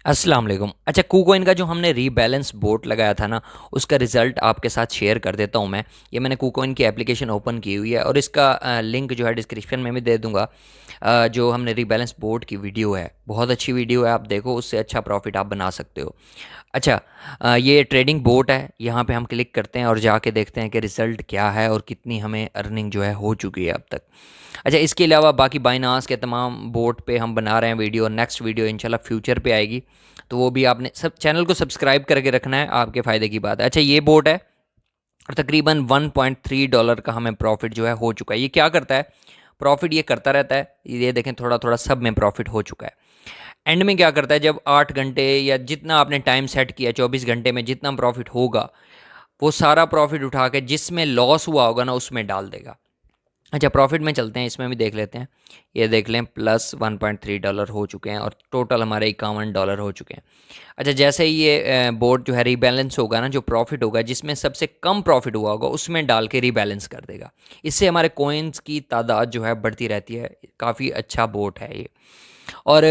अस्सलाम वालेकुम। अच्छा, KuCoin का जो हमने रीबैलेंस बोट लगाया था ना, उसका रिज़ल्ट आपके साथ शेयर कर देता हूँ मैं। ये मैंने KuCoin की एप्लीकेशन ओपन की हुई है और इसका लिंक जो है डिस्क्रिप्शन में भी दे दूँगा। जो हमने रीबैलेंस बोट की वीडियो है, बहुत अच्छी वीडियो है, आप देखो, उससे अच्छा प्रॉफिट आप बना सकते हो। अच्छा, ये ट्रेडिंग बोट है, यहाँ पे हम क्लिक करते हैं और जाके देखते हैं कि रिज़ल्ट क्या है और कितनी हमें अर्निंग जो है हो चुकी है अब तक। अच्छा, इसके अलावा बाकी बाइनांस के तमाम बोट पे हम बना रहे हैं वीडियो, नेक्स्ट वीडियो इंशाल्लाह फ्यूचर पे आएगी, तो वो भी आपने सब चैनल को सब्सक्राइब करके रखना है, आपके फ़ायदे की बात है। अच्छा, ये बोट है और तकरीबन $1.3 का हमें प्रॉफिट जो है हो चुका है। ये क्या करता है, प्रॉफिट ये करता रहता है, ये देखें थोड़ा थोड़ा सब में प्रॉफिट हो चुका है। एंड में क्या करता है, जब 8 घंटे या जितना आपने टाइम सेट किया 24 घंटे में जितना प्रॉफिट होगा, वो सारा प्रॉफिट उठा के जिसमें लॉस हुआ होगा ना उसमें डाल देगा। अच्छा, प्रॉफिट में चलते हैं, इसमें भी देख लेते हैं। ये देख लें, +$1.3 हो चुके हैं और टोटल हमारे $51 हो चुके हैं। अच्छा, जैसे ही ये बोर्ड जो है रीबैलेंस होगा ना, जो प्रॉफिट होगा जिसमें सबसे कम प्रॉफिट हुआ होगा उसमें डाल के रीबैलेंस कर देगा। इससे हमारे कॉइन्स की तादाद जो है बढ़ती रहती है। काफ़ी अच्छा बोट है ये। और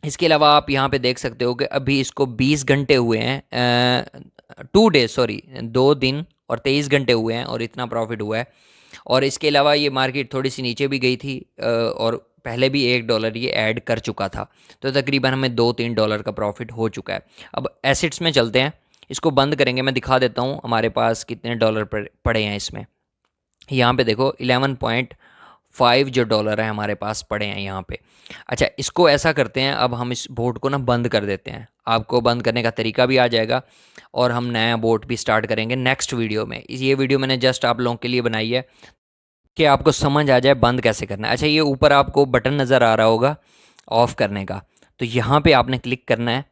इसके अलावा आप यहाँ पे देख सकते हो कि अभी इसको 20 घंटे हुए हैं, 2 डेज, सॉरी, 2 दिन और 23 घंटे हुए हैं और इतना प्रॉफिट हुआ है। और इसके अलावा ये मार्केट थोड़ी सी नीचे भी गई थी, और पहले भी $1 ये ऐड कर चुका था, तो तकरीबन हमें $2-3 का प्रॉफिट हो चुका है। अब एसिड्स में चलते हैं, इसको बंद करेंगे, मैं दिखा देता हूँ हमारे पास कितने डॉलर पड़े हैं इसमें। यहाँ पे देखो 11.5 जो डॉलर है हमारे पास पड़े हैं यहाँ पे। अच्छा, इसको ऐसा करते हैं, अब हम इस बोट को ना बंद कर देते हैं, आपको बंद करने का तरीका भी आ जाएगा और हम नया बोट भी स्टार्ट करेंगे नेक्स्ट वीडियो में। ये वीडियो मैंने जस्ट आप लोगों के लिए बनाई है कि आपको समझ आ जाए बंद कैसे करना है। अच्छा, ये ऊपर आपको बटन नज़र आ रहा होगा ऑफ़ करने का, तो यहाँ पे आपने क्लिक करना है।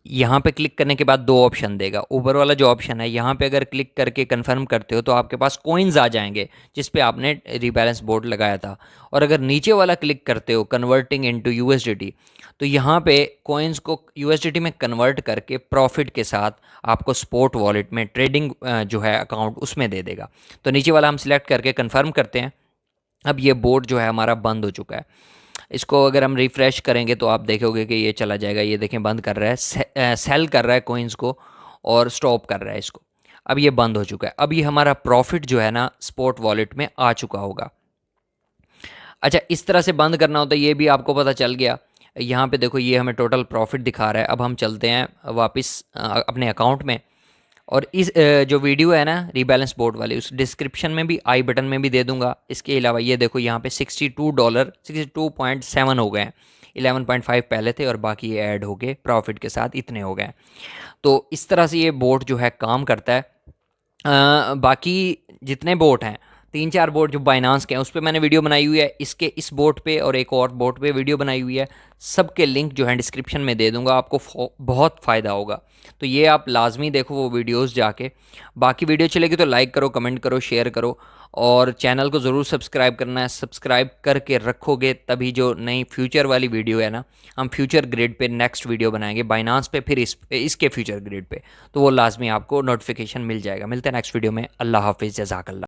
यहाँ पे क्लिक करने के बाद दो ऑप्शन देगा। ऊपर वाला जो ऑप्शन है, यहाँ पे अगर क्लिक करके कंफर्म करते हो तो आपके पास कॉइन्स आ जाएंगे जिस पे आपने रीबैलेंस बोर्ड लगाया था। और अगर नीचे वाला क्लिक करते हो कन्वर्टिंग इनटू यूएसडीटी, तो यहाँ पे कॉइन्स को यूएसडीटी में कन्वर्ट करके प्रॉफिट के साथ आपको स्पॉट वॉलेट में ट्रेडिंग जो है अकाउंट उसमें दे देगा। तो नीचे वाला हम सिलेक्ट करके कन्फर्म करते हैं। अब ये बोर्ड जो है हमारा बंद हो चुका है। इसको अगर हम रिफ़्रेश करेंगे तो आप देखोगे कि ये चला जाएगा। ये देखें, बंद कर रहा है, सेल कर रहा है कोइंस को और स्टॉप कर रहा है इसको। अब ये बंद हो चुका है। अब ये हमारा प्रॉफिट जो है ना स्पॉट वॉलेट में आ चुका होगा। अच्छा, इस तरह से बंद करना होता है, ये भी आपको पता चल गया। यहाँ पे देखो, ये हमें टोटल प्रॉफिट दिखा रहा है। अब हम चलते हैं वापस अपने अकाउंट में, और इस जो वीडियो है ना रीबैलेंस बोर्ड वाली, उस डिस्क्रिप्शन में भी, आई बटन में भी दे दूंगा। इसके अलावा ये देखो, यहाँ पे $62 62.7 हो गए हैं। 11.5 पहले थे और बाकी ये ऐड हो गए प्रॉफिट के साथ, इतने हो गए। तो इस तरह से ये बोट जो है काम करता है। बाकी जितने बोट हैं, 3-4 बोट जो बाइनांस के हैं, उस पर मैंने वीडियो बनाई हुई है। इसके इस बोट पे और एक और बोट पे वीडियो बनाई हुई है। सबके लिंक जो है डिस्क्रिप्शन में दे दूंगा, आपको बहुत फ़ायदा होगा। तो ये आप लाजमी देखो वो वीडियोस जाके। बाकी वीडियो चलेगी तो लाइक करो, कमेंट करो, शेयर करो, और चैनल को ज़रूर सब्सक्राइब करना है। सब्सक्राइब करके रखोगे तभी जो नई फ्यूचर वाली वीडियो है ना, हम फ्यूचर ग्रिड पे नेक्स्ट वीडियो बनाएंगे बाइनांस पे, फिर इसके फ्यूचर ग्रिड पे, तो वो लाजमी आपको नोटिफिकेशन मिल जाएगा। मिलते हैं नेक्स्ट वीडियो में। अल्लाह हाफिज़, जज़ाकल्लाह।